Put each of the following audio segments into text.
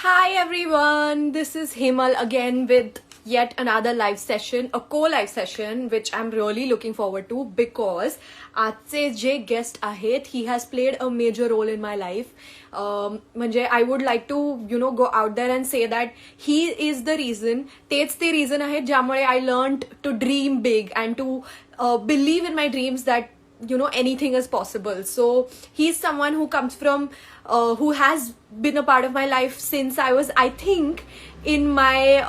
Hi everyone, this is Himal again with yet another live session, a co-live session which I'm really looking forward to because आजचे जे guest आहेत, he has played a major role in my life. म्हणजे I would like to go out there and say that he is the reason, तेच ते reason आहेत ज्यामुळे I learned to dream big and to believe in my dreams that anything is possible. So he's someone who comes from who has been a part of my life since I was, I think, in my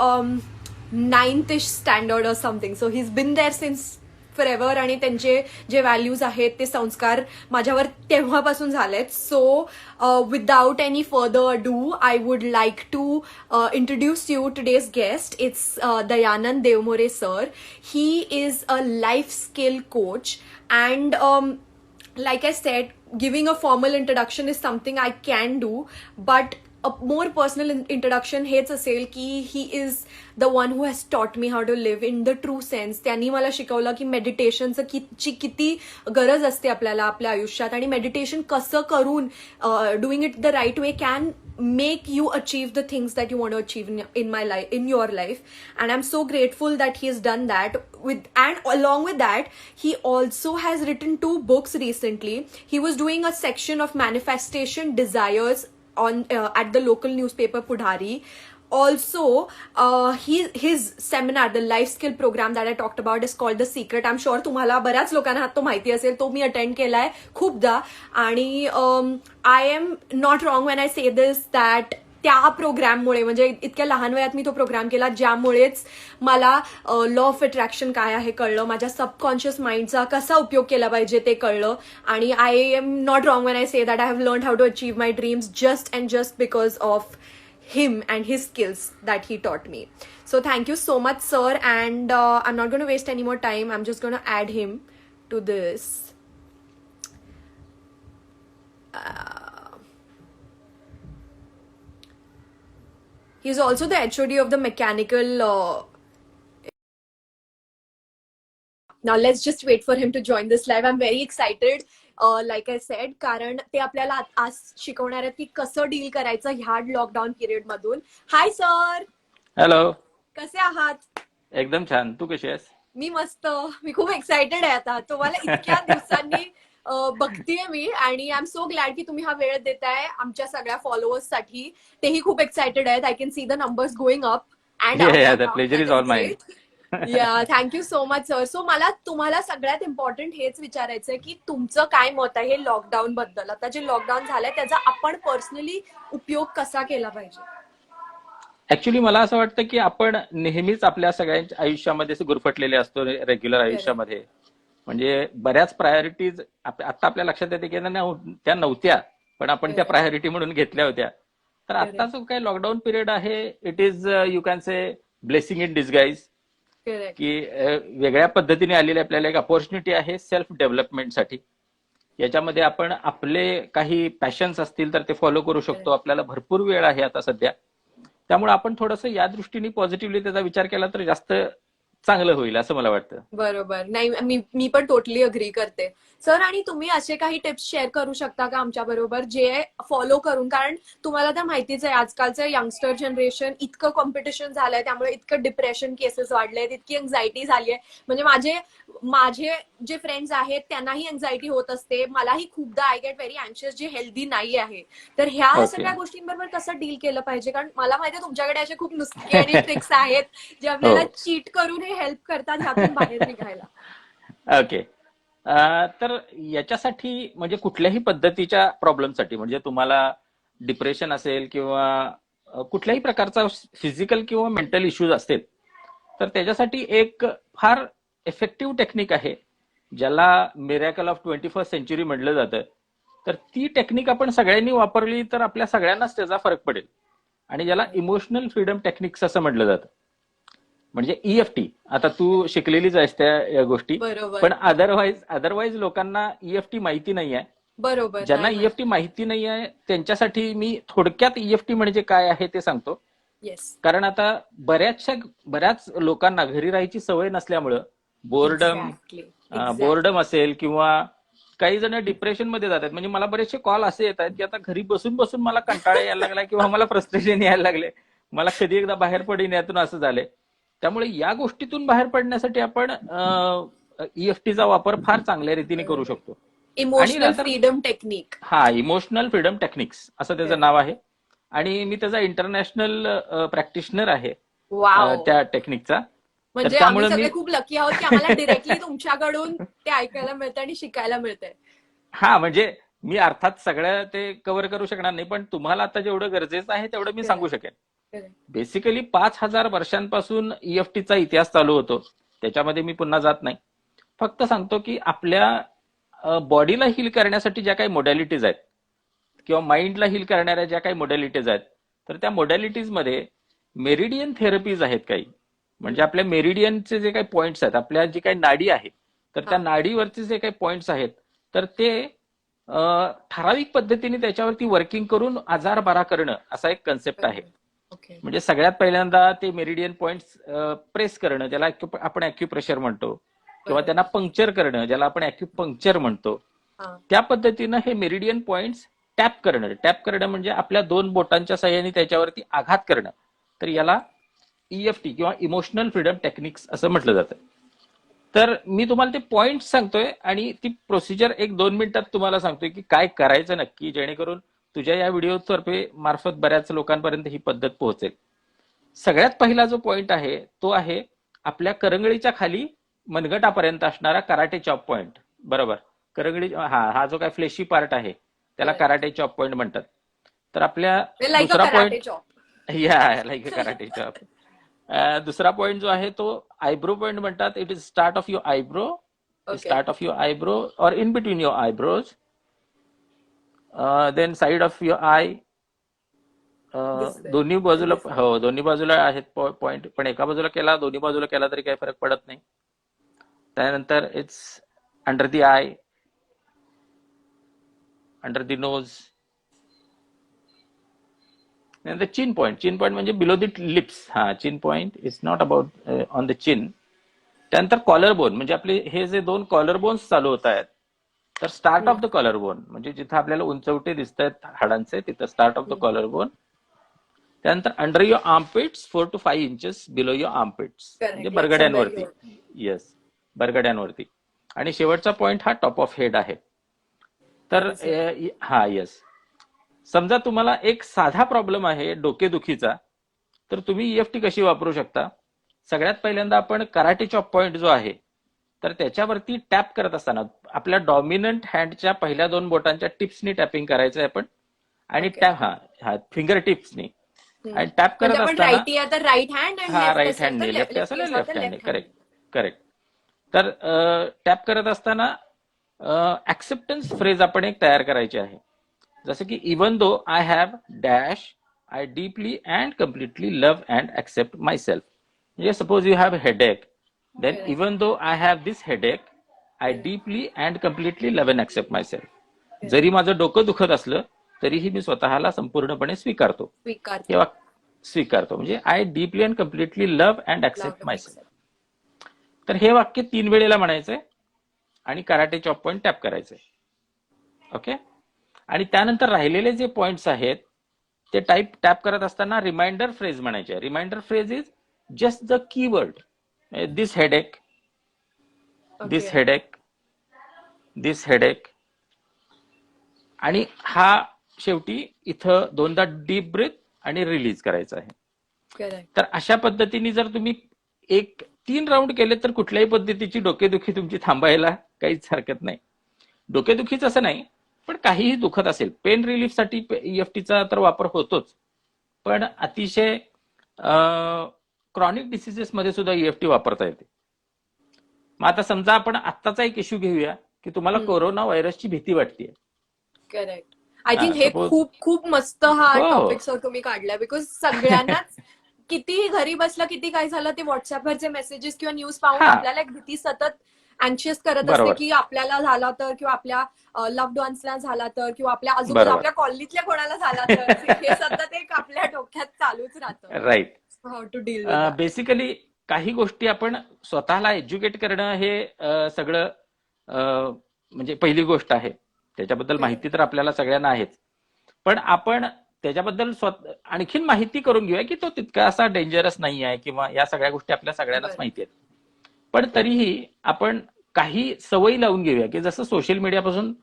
ninth-ish standard or something. So he's been there since forever आणि त्यांचे जे values आहेत ते संस्कार माझ्यावर तेव्हापासून झालेत. So without any further do I would like to introduce you today's guest. It's Dayanand Devmore sir. He is a life skill coach and like I said, giving a formal introduction is something I can do, but a more personal introduction हेच असेल की he is the one who has taught me how to live in the true sense. त्यांनी मला शिकवलं की मेडिटेशनचं किती गरज असते आपल्याला आपल्या आयुष्यात आणि मेडिटेशन कसं करून doing it the right way can make you achieve the things that you want to achieve in your life. And I'm so grateful that he has done that. And along with that, he also has written 2 books recently. He was doing a section of manifestation desires on at the local newspaper Pudhari. Also, his seminar, the life skill program that I talked about, is called The Secret. I'm sure तुम्हाला बऱ्याच लोकांना तो माहिती असेल. तो मी attend केलाय खूपदा आणि I am not wrong when I say this that त्या प्रोग्राममुळे म्हणजे इतक्या लहान वयात मी तो प्रोग्राम केला ज्यामुळेच मला लॉ ऑफ अट्रॅक्शन काय आहे कळलं, माझ्या सबकॉन्शियस माइंडचा कसा उपयोग केला पाहिजे ते कळलं आणि I am not wrong when I say that I have learn how to achieve my dreams just because of him and his skills that he taught me. So thank you so much, sir, and I'm not going to waste any more time. I'm just going to add him to this. He's also the HOD of the mechanical. Now let's just wait for him to join this live. I'm very excited. Like I said, कारण ते आपल्याला आज शिकवणार आहेत की कसं deal करायचं ह्या लॉकडाऊन पिरियड मधून. Hi sir. हॅलो. कसे आहात? एकदम छान. तू कशी आहेस? मी मस्त. मी खूप एक्सायटेड आहे आता तुम्हाला इतक्या दिवसांनी बघतीये मी आणि आय एम सो ग्लॅड की तुम्ही हा वेळ देताय आमच्या सगळ्या फॉलोअर्स साठी. तेही खूप एक्सायटेड आहेत. I can see the numbers going up and the pleasure is all mine. Yeah thank you so much sir. So मला तुम्हाला सगळ्यात इम्पॉर्टंट हेच विचारायचंय की तुमचं काय मत आहे हे लॉकडाऊन बद्दल. आता जे लॉकडाऊन झालंय त्याचा आपण पर्सनली उपयोग कसा केला पाहिजे? ऍक्च्युली मला असं वाटतं की आपण नेहमीच आपल्या सगळ्यांच्या आयुष्यामध्ये गुरफटलेले असतो रेग्युलर आयुष्यामध्ये. म्हणजे बऱ्याच प्रायोरिटीज आता आपल्या लक्षात येते की त्या नव्हत्या पण आपण त्या प्रायोरिटी म्हणून घेतल्या होत्या. तर आता जो काही लॉकडाऊन पिरियड आहे it is you can say blessing in disguise की वेगळ्या पद्धतीने आलेली आपल्याला एक अपॉर्च्युनिटी आहे सेल्फ डेव्हलपमेंटसाठी. याच्यामध्ये आपण आपले काही पॅशन्स असतील तर ते फॉलो करू शकतो. आपल्याला भरपूर वेळ आहे आता सध्या, त्यामुळे आपण थोडंसं या दृष्टीने पॉझिटिव्हली त्याचा विचार केला तर जास्त चांगलं होईल असं मला वाटतं. बरोबर. नाही मी पण टोटली अग्री करते सर. आणि तुम्ही असे काही टिप्स शेअर करू शकता का आमच्या बरोबर जे फॉलो करून, कारण तुम्हाला तर माहितीच आहे आजकालचं यंगस्टर जनरेशन इतकं कॉम्पिटिशन झालंय त्यामुळे इतकं डिप्रेशन केसेस वाढले, इतकी एन्झायटी झाली आहे. म्हणजे माझे जे फ्रेंड्स आहेत त्यांनाही एन्झायटी होत असते. मलाही खूपदा आय गेट व्हेरी अँशियस जे हेल्दी नाही आहे. तर ह्या सगळ्या गोष्टींबरोबर कसं डील केलं पाहिजे? कारण मला माहिती आहे तुमच्याकडे असे खूप नुसके आणि ट्रिक्स आहेत जे आपल्याला चीट करून हे हेल्प करतात ह्यातून बाहेर निघायला. ओके. तर याच्यासाठी म्हणजे कुठल्याही पद्धतीच्या प्रॉब्लेमसाठी म्हणजे तुम्हाला डिप्रेशन असेल किंवा कुठल्याही प्रकारचा फिजिकल किंवा मेंटल इश्यूज असतील तर त्याच्यासाठी एक फार इफेक्टिव्ह टेक्निक आहे ज्याला मिरॅकल ऑफ 21st सेंचुरी म्हटलं जातं. तर ती टेक्निक आपण सगळ्यांनी वापरली तर आपल्या सगळ्यांनाच त्याचा फरक पडेल आणि ज्याला इमोशनल फ्रीडम टेक्निक्स असं म्हटलं जातं. म्हणजे EFT. आता तू शिकलेलीच आहेस त्या गोष्टी, पण अदरवाईज लोकांना EFT माहिती नाही आहे. बरोबर. ज्यांना EFT माहिती नाही आहे त्यांच्यासाठी मी थोडक्यात EFT म्हणजे काय आहे ते सांगतो. कारण आता बऱ्याच लोकांना घरी राहायची सवय नसल्यामुळं बोर्डम असेल किंवा काही जण डिप्रेशन मध्ये जातात. म्हणजे मला बरेचसे कॉल असे येत आहेत की आता घरी बसून बसून मला कंटाळा यायला लागला किंवा मला फ्रस्ट्रेशन यायला लागले, मला कधी एकदा बाहेर पडेन यातून असं झालंय. त्यामुळे या गोष्टीतून बाहेर पडण्यासाठी आपण ईएफटीचा वापर फार चांगल्या रीतीने करू शकतो. आणि इमोशनल नंतर फ्रीडम टेक्निक. हा इमोशनल फ्रीडम टेक्निक्स असं त्याचं नाव आहे. आणि मी त्याचा इंटरनॅशनल प्रॅक्टिशनर आहे वाव. त्या टेक्निकचा. तर म्हणजे आम्ही त्यामुळे मी सगळे खूप लकी आहोत की आम्हाला डिरेक्टली तुमच्याकडून ते ऐकायला मिळतं आणि शिकायला मिळतंय. हा म्हणजे मी अर्थात सगळं ते कव्हर करू शकणार नाही, पण तुम्हाला आता जेवढं गरजेचं आहे तेवढं मी सांगू शकेन. Correct. बेसिकली 5,000 वर्षांपासून ईएफटीचा इतिहास चालू होतो. त्याच्यामध्ये मी पुन्हा जात नाही. फक्त सांगतो की आपल्या बॉडीला हील करण्यासाठी ज्या काही मोडॅलिटीज आहेत किंवा माइंडला हील करणाऱ्या ज्या काही मोडॅलिटीज आहेत, तर त्या मोडॅलिटीज मध्ये मेरिडियन थेरपीज आहेत काही. म्हणजे आपल्या मेरिडियनचे जे काही पॉइंट्स आहेत, आपल्या जी काही नाडी आहे, तर त्या नाडीवरचे जे काही पॉइंट्स आहेत, तर ते ठराविक पद्धतीने त्याच्यावरती वर्किंग करून आजार बरा करणं असा एक कन्सेप्ट आहे. ओके. म्हणजे सगळ्यात पहिल्यांदा ते मेरिडियन पॉइंट्स प्रेस करणं, ज्याला आपण ॲक्युप्रेशर म्हणतो, किंवा त्यांना पंक्चर करणं, ज्याला आपण ॲक्युपंक्चर म्हणतो. त्या पद्धतीनं हे मेरिडियन पॉइंट्स टॅप करणं म्हणजे आपल्या 2 बोटांच्या साहाय्याने त्याच्यावरती आघात करणं. तर याला ईएफटी किंवा इमोशनल फ्रीडम टेक्निक्स असं म्हटलं जातं. तर मी तुम्हाला ते पॉइंट सांगतोय आणि ती प्रोसिजर 1-2 मिनिटात तुम्हाला सांगतोय की काय करायचं नक्की, जेणेकरून तुझ्या या व्हिडिओ तर्फे मार्फत बऱ्याच लोकांपर्यंत ही पद्धत पोहोचेल. सगळ्यात पहिला जो पॉइंट आहे तो आहे आपल्या करंगळीच्या खाली मनगटापर्यंत असणारा कराटे चॉप पॉइंट. बरोबर. करंगळी हा जो काय फ्लेशी पार्ट आहे त्याला कराटे चॉप पॉइंट म्हणतात. तर आपल्या दुसरा पॉइंट लाईक कराटे चॉप. दुसरा पॉइंट जो आहे तो आयब्रो पॉइंट म्हणतात. It is start of your eyebrow और in between your eyebrows, then side of your eye. दोन्ही बाजूला दोन्ही बाजूला आहेत पॉइंट, पण एका बाजूला केला दोन्ही बाजूला केला तरी काही फरक पडत नाही. त्यानंतर it's under the eye, under the nose, the chin point म्हणजे below the lips. Chin point is not about on the chin. त्यानंतर कॉलर बोन, म्हणजे आपले हे जे 2 कॉलर बोन्स चालू होत आहेत, तर start of the collar bone म्हणजे जिथं आपल्याला उंचवटे दिसत आहेत हाडांचे, तिथं start of the collar bone. त्यानंतर under your armpits 4 to 5 inches below your armpits, म्हणजे बरगड्यांवरती. येस, बरगड्यांवरती. आणि शेवटचा पॉइंट हा टॉप ऑफ हेड आहे. तर येस, समजा तुम्हाला एक साधा प्रॉब्लेम आहे डोकेदुखीचा, तर तुम्ही ईएफटी कशी वापरू शकता. सगळ्यात पहिल्यांदा आपण कराटे चॉप पॉइंट जो आहे, तर त्याच्यावरती टॅप करत असताना आपल्या डॉमिनंट हँडच्या पहिल्या 2 बोटांच्या टिप्सनी टॅपिंग करायचं आहे आपण. आणि टॅप फिंगर टिप्सनी. आणि टॅप करत असताना राईट हँड राईट हँडने, लेफ्ट असेल लेफ्ट हँडने. करेक्ट. तर टॅप करत असताना ऍक्सेप्टन्स फ्रेज आपण एक तयार करायची आहे. जसं की even though I have dash, I deeply and completely love and accept myself. म्हणजे suppose you have headache, then even though I have this headache, I deeply and completely love and accept myself. जरी माझं डोकं दुखत असलं तरीही मी स्वतःला संपूर्णपणे स्वीकारतो. म्हणजे I deeply and completely love and accept my self. तर हे वाक्य 3 वेळेला म्हणायचंय आणि कराटे चॉप पॉइंट टॅप करायचंय. ओके. आणि त्यानंतर राहिलेले जे पॉइंट्स आहेत ते टॅप करत असताना रिमाइंडर फ्रेज म्हणायचे. Reminder phrase is just the keyword, this headache, this headache, this headache. आणि हा शेवटी इथं 2दा डीप ब्रीथ आणि रिलीज करायचा आहे. तर अशा पद्धतीने जर तुम्ही 3 राऊंड केले तर कुठल्याही पद्धतीची डोकेदुखी तुमची थांबायला काहीच हरकत नाही. डोकेदुखीच असं नाही, पण काहीही दुखत असेल, पेन रिलीफसाठी ईएफटीचा तर वापर होतोच, पण अतिशय क्रॉनिक डिसिजेस मध्ये सुद्धा ईएफटी वापरता येते. मग आता समजा आपण आत्ताचा एक इश्यू घेऊया की तुम्हाला कोरोना व्हायरसची भीती वाटते. करेक्ट. आय थिंक हे खूप मस्त हा टॉपिक सर तुम्ही काढलाय. बिकॉज सगळ्यांनाच किती घरी बसलं, किती काय झालं, ते व्हॉट्सअपवरचे मेसेजेस किंवा न्यूज पाहून आपल्याला एक भीती सतत अँशियस करत असते की आपल्याला झाला तर, किंवा आपल्या लव्ड वन्सला झाला तर, किंवा आपल्या आजूबाजूला आपल्या कॉलनीतल्या कोणाला झाला तर, हे सतत एक आपल्या डोक्यात चालूच राहतं. Right. How to deal. Basically काही गोष्टी आपण स्वतःला एज्युकेट करणं हे सगळं म्हणजे पहिली गोष्ट आहे. त्याच्याबद्दल माहिती तर आपल्याला सगळ्यांना आहेच, पण आपण त्याच्याबद्दल आणखीन माहिती करून घेऊया की तो तितका असा डेंजरस नाही आहे, किंवा या सगळ्या गोष्टी आपल्या सगळ्यांनाच बरं. माहिती आहेत. पण तरीही आपण काही सवयी लावून घेऊया, की जसं सोशल मीडियापासून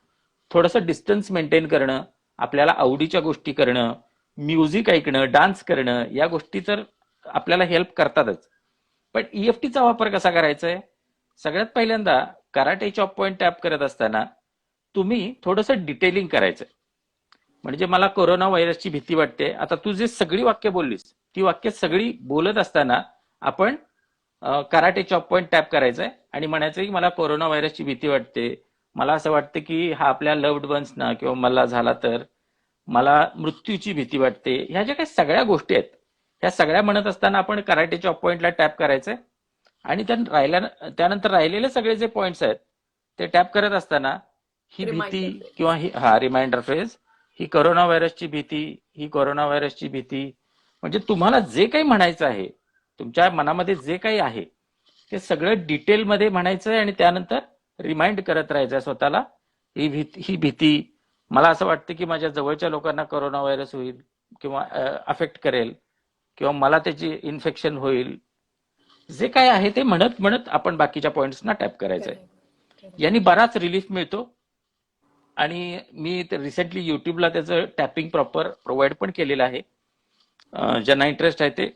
थोडंसं डिस्टन्स मेंटेन करणं, आपल्याला आवडीच्या गोष्टी करणं, म्युझिक ऐकणं, डान्स करणं, या गोष्टी तर आपल्याला हेल्प करतातच. पण ईएफटीचा वापर कसा करायचा आहे? सगळ्यात पहिल्यांदा कराटे चॉप पॉइंट टॅप करत असताना तुम्ही थोडंसं डिटेलिंग करायचं. म्हणजे मला कोरोना व्हायरसची भीती वाटते, आता तू जे सगळी वाक्य बोललीस ती वाक्य सगळी बोलत असताना आपण कराटे चॉप पॉइंट टॅप करायचंय आणि म्हणायचं की मला कोरोना व्हायरसची भीती वाटते, मला असं वाटतं की हा आपल्या लव्ड वन्सना किंवा मला झाला तर, मला मृत्यूची भीती वाटते, ह्या ज्या काही सगळ्या गोष्टी आहेत ह्या सगळ्या म्हणत असताना आपण कराटे चॉप पॉइंटला टॅप करायचंय. आणि त्यानंतर राहिलेले सगळे जे पॉइंट्स आहेत ते टॅप करत असताना ही भीती, रिमाइंडर फ्रेज. किंवा ही रिमाइंडर फ्रेज, ही कोरोना व्हायरसची भीती, ही कोरोना व्हायरसची भीती, म्हणजे तुम्हाला जे काही म्हणायचं आहे, तुमच्या मनामध्ये जे काही आहे ते सगळं डिटेलमध्ये म्हणायचं आहे आणि त्यानंतर रिमाइंड करत राहायचं स्वतःला. ही भीती मला असं वाटतं की माझ्या जवळच्या लोकांना कोरोना व्हायरस होईल किंवा अफेक्ट करेल किंवा मला त्याची इन्फेक्शन होईल, जे काय आहे ते म्हणत म्हणत आपण बाकीच्या पॉइंट्सना टॅप करायचंय. करेक्ट. यांनी बराच रिलीफ मिळतो. आणि मी रिसेंटली युट्यूबला त्याचं टॅपिंग प्रॉपर प्रोव्हाइड पण केलेलं आहे. ज्यांना इंटरेस्ट आहे ते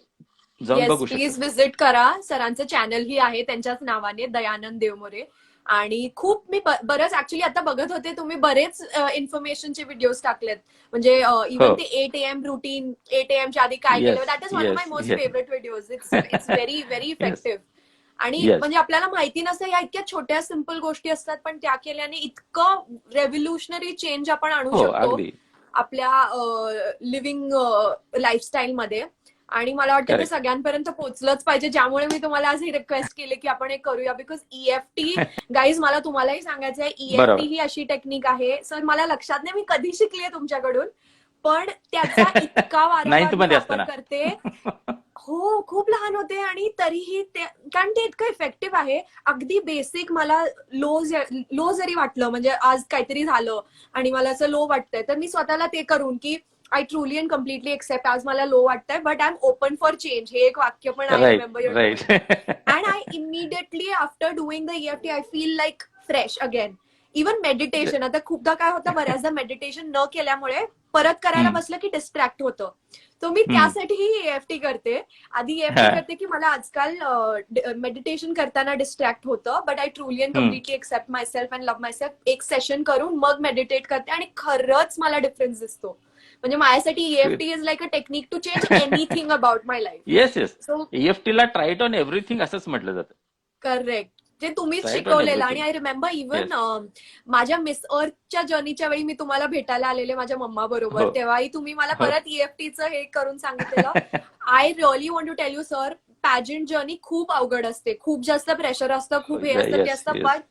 जाऊन येस, बघू प्लीज शकतात. विजिट करा. सरांचं चॅनलही आहे त्यांच्याच नावाने, दयानंद देवमोरे. आणि खूप मी बरंच ऍक्च्युली आता बघत होते, तुम्ही बरेच इन्फॉर्मेशनचे व्हिडिओज टाकलेत. म्हणजे हो. इव्हन ते 8 AM रुटीन, 8 AM च्या आधी काय केलं, yes, that is one of my yes, most yes. Favourite videos. It's very very yes, effective. आणि येस. म्हणजे आपल्याला माहिती नसतं, या इतक्या छोट्या सिम्पल गोष्टी असतात, पण त्या केल्याने इतकं रेव्होल्युशनरी चेंज आपण आणू हो, शकतो अगदी आपल्या लिव्हिंग लाईफस्टाईलमध्ये. आणि मला वाटतं ते करेक्ट. सगळ्यांपर्यंत पोहोचलंच पाहिजे, ज्यामुळे मी तुम्हाला आज ही रिक्वेस्ट केली की आपण हे करूया. बिकॉज ईएफटी, गाईज, मला तुम्हालाही सांगायचं आहे, ईएफटी बरोबर. ही अशी टेक्निक आहे, सर मला लक्षात नाही मी कधी शिकली आहे तुमच्याकडून, पण त्याचा इतका वारंवार नाईन्थ मी मध्ये वापर असताना. करते. हो, खूप लहान होते आणि तरीही ते, कारण ते इतकं इफेक्टिव्ह आहे. अगदी बेसिक मला लो जरी वाटलं, म्हणजे आज काहीतरी झालं आणि मला असं लो वाटतंय, तर मी स्वतःला ते करून की I truly and completely accept, आज मला लो वाटतंय but I am open for change, हे एक वाक्य पण I write, remember your right. Doing. And I immediately after doing the EFT I feel like fresh again. Even meditation, आता खूपदा काय होतं, बऱ्याचदा मेडिटेशन न केल्यामुळे परत करायला बसलं की डिस्ट्रॅक्ट होतं. तर मी त्यासाठीही ईएफटी करते. आधी ईएफटी करते की मला आजकाल मेडिटेशन करताना डिस्ट्रॅक्ट होतं, but I truly and completely accept myself and love myself. एक सेशन करून मग मेडिटेट करते आणि खरंच मला डिफरन्स दिसतो. म्हणजे माझ्यासाठी EFT is like a technique to change anything about my life. Yes, yes. So ईएफटीला ट्राईट ऑन एव्हरीथिंग असंच म्हटलं जातं. करेक्ट, जे तुम्हीच ट्राईट ऑन शिकवलेलं. आणि everything. I remember even yes. माझ्या मिस अर्थच्या जर्नीच्या वेळी मी तुम्हाला भेटायला आलेले माझ्या मम्मा बरोबर, हो, तेव्हाही तुम्ही मला हो. परत ईएफटीचं हे करून सांगितलेलं. I really want to tell you sir, pageant journey खूप अवघड असते, खूप जास्त प्रेशर असतं, खूप हे असतं ते येस, असतं, yes. But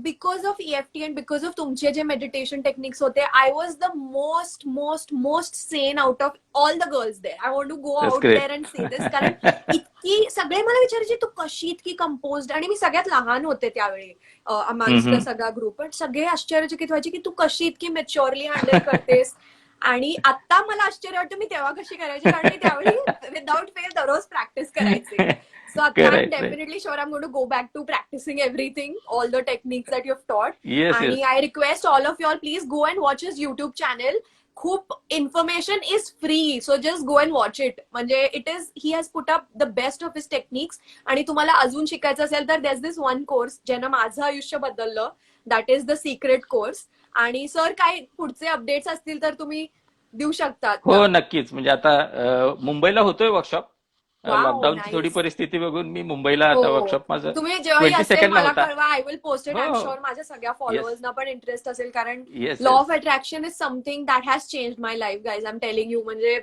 because of EFT and because of तुमचे जे मेडिटेशन टेक्निक्स होते, I was the most most most sane out of all the girls there. I want to go that's out there great. And say this, कारण इतकी सगळे मला विचारायचे तू कशी इतकी कंपोज्ड, आणि मी सगळ्यात लहान होते त्यावेळी अमांगस्ट सगळा ग्रुप, पण सगळे आश्चर्यचकित व्हायचे की तू कशी इतकी मॅच्युअरली हँडल करतेस. आणि आता मला आश्चर्य वाटतं मी तेव्हा कशी करायची, कारण मी त्यावेळी विदाउट फेल दररोज प्रॅक्टिस करायचे. So I'm correct, right. definitely sure I'm going to go back to practicing everything, all the techniques that you've taught. Yes, And yes. I request all of y'all, please go and watch his YouTube channel. खूप information is free, so just go and watch it. म्हणजे he has put up the best of his techniques. आणि तुम्हाला अजून शिकायचं असेल तर there's this one course ज्यानं माझं आयुष्य बदललं, that is the secret course. आणि सर काय पुढचे अपडेट्स असतील तर तुम्ही देऊ शकतात का? हो, नक्कीच. म्हणजे आता मुंबईला होतोय वर्कशॉप. वाव, लॉकडाऊनची थोडी नाईस. परिस्थिती बघून मी मुंबईला हो, आता वर्कशॉप माझं तुम्ही जेव्हाही असेल 22nd ला मला होता. कळवा. I will post it. I am हो. शुअर माझ्या सगळ्या येस, फॉलोअर्सना पण इंटरेस्ट असेल, कारण yes, law yes. Of attraction is something that has change my life, guys. I am telling you. म्हणजे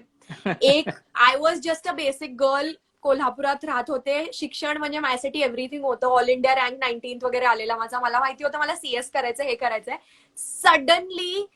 एक, I was just a basic girl, कोल्हापुरात राहत होते. शिक्षण म्हणजे माझ्यासाठी एव्हरीथिंग होतं. ऑल इंडिया रँक 19th वगैरे आलेला माझा. मला माहिती होतं मला सीएस करायचं, हे करायचंय. सडनली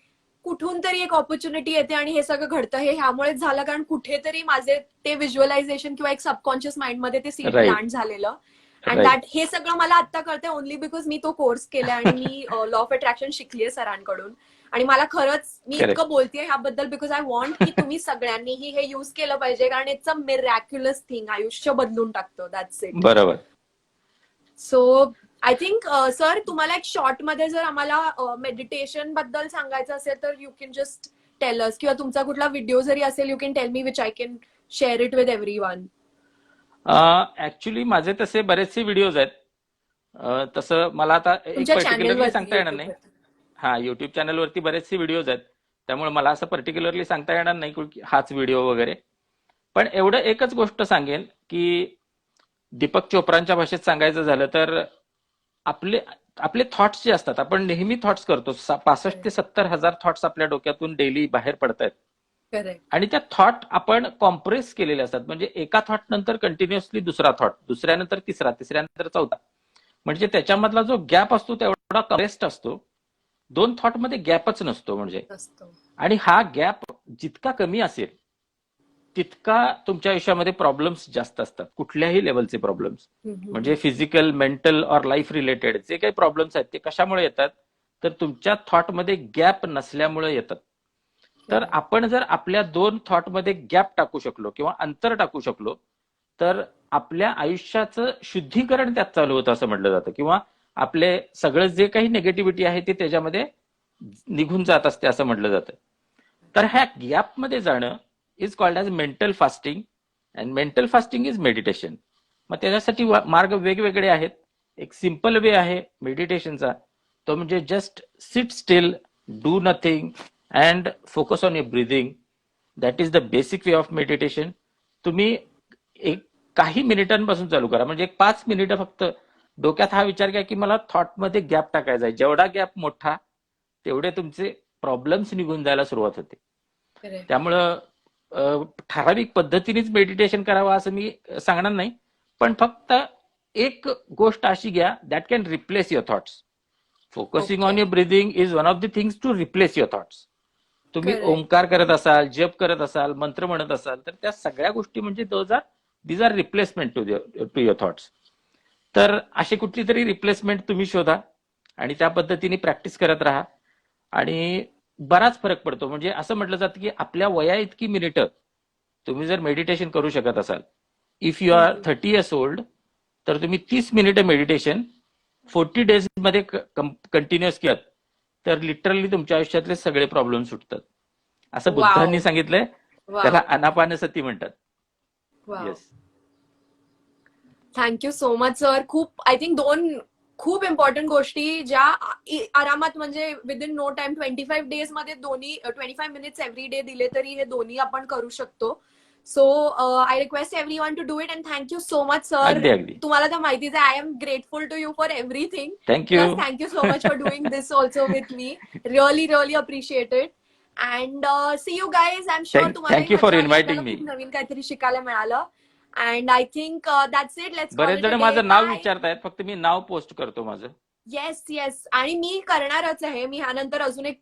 कुठून तरी एक ऑपॉर्च्युनिटी येते आणि हे सगळं घडतं. हे ह्यामुळेच झालं, कारण कुठेतरी माझे ते व्हिज्युअलायझेशन किंवा एक सबकॉन्शियस माइंडमध्ये ते सीड राईट. प्लांट झालेलं. अँड दॅट हे सगळं मला आता कळतंय ओनली बिकॉज मी तो कोर्स केलाय आणि मी लॉ ऑफ अट्रॅक्शन शिकलीये सरांकडून. आणि मला खरंच मी करेक्ट. इतकं बोलतेय ह्याबद्दल बिकॉज आय वॉन्ट की तुम्ही सगळ्यांनीही हे युज केलं पाहिजे, कारण इट्स अ मिरॅक्युलस थिंग, आयुष्य बदलून टाकतं. That's it. बरोबर. सो आय थिंक सर तुम्हाला एक शॉर्ट मध्ये जर आम्हाला मेडिटेशन बद्दल सांगायचं असेल तर you can just tell us, किंवा तुमचा कुठला व्हिडिओ जरी असेल you can tell me which I can share it with everyone. Actually माझे तसे बरेचसे व्हिडिओज आहेत. तसं मला आता एक तुमच्या पर्टिक्युलरली सांगता येणार चॅनलवरती नाही. हा, युट्यूब चॅनलवरती बरेचसे व्हिडिओज आहेत, त्यामुळे मला असं पर्टिक्युलरली सांगता येणार नाही की हाच व्हिडिओ वगैरे. पण एवढं एकच गोष्ट सांगेन की दीपक चोप्रांच्या भाषेत सांगायचं झालं तर आपले आपले थॉट्स जे असतात, आपण नेहमी थॉट्स करतो. 65 ते 70 हजार थॉट्स आपल्या डोक्यातून डेली बाहेर पडत आहेत. करेक्ट. आणि त्या थॉट आपण कॉम्प्रेस केलेले असतात. म्हणजे एका थॉट नंतर कंटिन्युअसली दुसरा थॉट, दुसऱ्यानंतर तिसरा, तिसऱ्यानंतर चौथा. म्हणजे त्याच्यामधला जो गॅप असतो तेवढा कम्प्रेस्ड असतो. 2 थॉट मध्ये गॅपच नसतो म्हणजे. आणि हा गॅप जितका कमी असेल तितका तुमच्या आयुष्यामध्ये प्रॉब्लेम्स जास्त असतात, कुठल्याही लेवलचे प्रॉब्लेम्स. म्हणजे फिजिकल, मेंटल और लाईफ रिलेटेड जे काही प्रॉब्लेम्स आहेत ते कशामुळे येतात, तर तुमच्या थॉटमध्ये गॅप नसल्यामुळे येतात. तर आपण जर आपल्या 2 थॉटमध्ये गॅप टाकू शकलो किंवा अंतर टाकू शकलो तर आपल्या आयुष्याचं शुद्धीकरण त्यात चालू होतं असं म्हटलं जातं. किंवा आपले सगळं जे काही निगेटिव्हिटी आहे ते त्याच्यामध्ये निघून जात असते असं म्हटलं जातं. तर ह्या गॅपमध्ये जाणं is called as mental fasting, and mental fasting is meditation. मग त्याच्यासाठी मार्ग वेगवेगळे आहेत. एक सिम्पल वे आहे मेडिटेशनचा, तो म्हणजे just sit still, do nothing and focus on your breathing. That is the basic way of meditation. तुम्ही एक काही मिनिटांपासून चालू करा. म्हणजे एक 5 मिनिटं फक्त डोक्यात हा विचार घ्या की मला थॉटमध्ये गॅप टाकायचा आहे. जेवढा गॅप मोठा तेवढे तुमचे प्रॉब्लेम्स निघून जायला सुरुवात होते. त्यामुळं ठराविक पद्धतीनेच मेडिटेशन करावं असं मी सांगणार नाही, पण फक्त एक गोष्ट अशी घ्या that can replace your thoughts. Focusing on your breathing is one of the things to replace your thoughts. तुम्ही ओंकार करत असाल, जप करत असाल, मंत्र म्हणत असाल, तर त्या सगळ्या गोष्टी म्हणजे these are replacement to your thoughts. तर अशी कुठली तरी रिप्लेसमेंट तुम्ही शोधा आणि त्या पद्धतीने प्रॅक्टिस करत राहा आणि बराच फरक पडतो. म्हणजे असं म्हटलं जातं की आपल्या वया इतकी मिनिटं तुम्ही जर मेडिटेशन करू शकत असाल, if you are 30 years old, तर तुम्ही 30 मिनिटं मेडिटेशन 40 डेज मध्ये कंटिन्युअस केलं तर लिटरली तुमच्या आयुष्यातले सगळे प्रॉब्लेम सुटतात. असं बुद्धांनी सांगितलंय. त्याला अनापानसती म्हणतात. Yes. Thank you so much sir. खूप आय थिंक 2 खूप इम्पॉर्टंट गोष्टी ज्या आरामात म्हणजे विदिन नो टाइम 25 डेज मध्ये दोन्ही 25 मिनिट्स एव्हरी डे दिले तरी हे दोन्ही आपण करू शकतो. So I request everyone to do it and thank you so much sir. अगदी अगदी. तुम्हाला तर माहितीच आहे, I am grateful to you for everything. Thank you. Thank you so much for doing this also with me. Really really appreciated. And see you guys. I am sure तुम्हाला thank you for inviting me. खूप नवीन काहीतरी शिकायला मिळालं. And I think that's it. Let's call बरेच it a जण day. माझं नाव विचारतायत, फक्त मी नाव पोस्ट करतो माझं. Yes yes. आणि मी करणारच आहे. मी ह्यानंतर अजून एक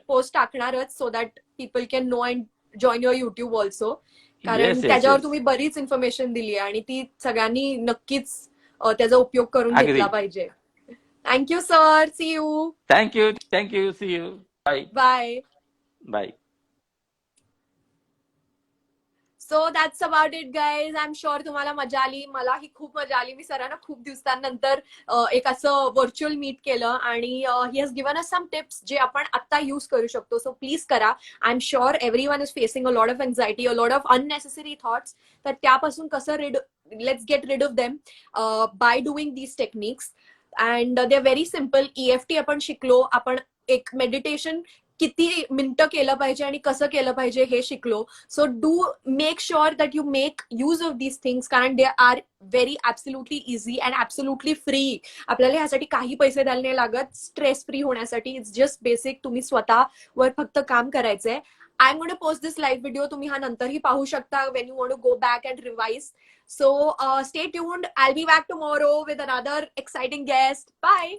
पोस्ट टाकणारच so that people can know and join your YouTube also. कारण त्याच्यावर तुम्ही बरीच इन्फॉर्मेशन दिली आहे आणि ती सगळ्यांनी नक्कीच त्याचा उपयोग करून घेतला पाहिजे. Thank you sir. See you. Thank you. See you. Bye. Bye. Bye. So that's about it guys. I am sure तुम्हाला मजा आली. मलाही खूप मजा आली. मी सरांना खूप दिवसांनंतर एक असं व्हर्च्युअल मीट केलं आणि he has given us some tips जे आपण आता यूज करू शकतो. सो प्लीज करा. I am sure everyone is facing a lot of anxiety, a lot of unnecessary thoughts. तर त्यापासून कसं let's get rid of them by doing these techniques. And they are very simple. EFT आपण शिकलो. आपण एक meditation किती मिनिटं केलं पाहिजे आणि कसं केलं पाहिजे हे शिकलो. So do make sure that you make use of these things, कारण they are very absolutely easy and absolutely free. आपल्याला ह्यासाठी काही पैसे द्यायला नाही लागत स्ट्रेस फ्री होण्यासाठी. It's just basic. तुम्ही स्वतःवर फक्त काम करायचंय. I am going to post this live video. तुम्ही हा नंतरही पाहू शकता when you want to go back and revise. So stay tuned. I will be back tomorrow with another exciting guest. Bye.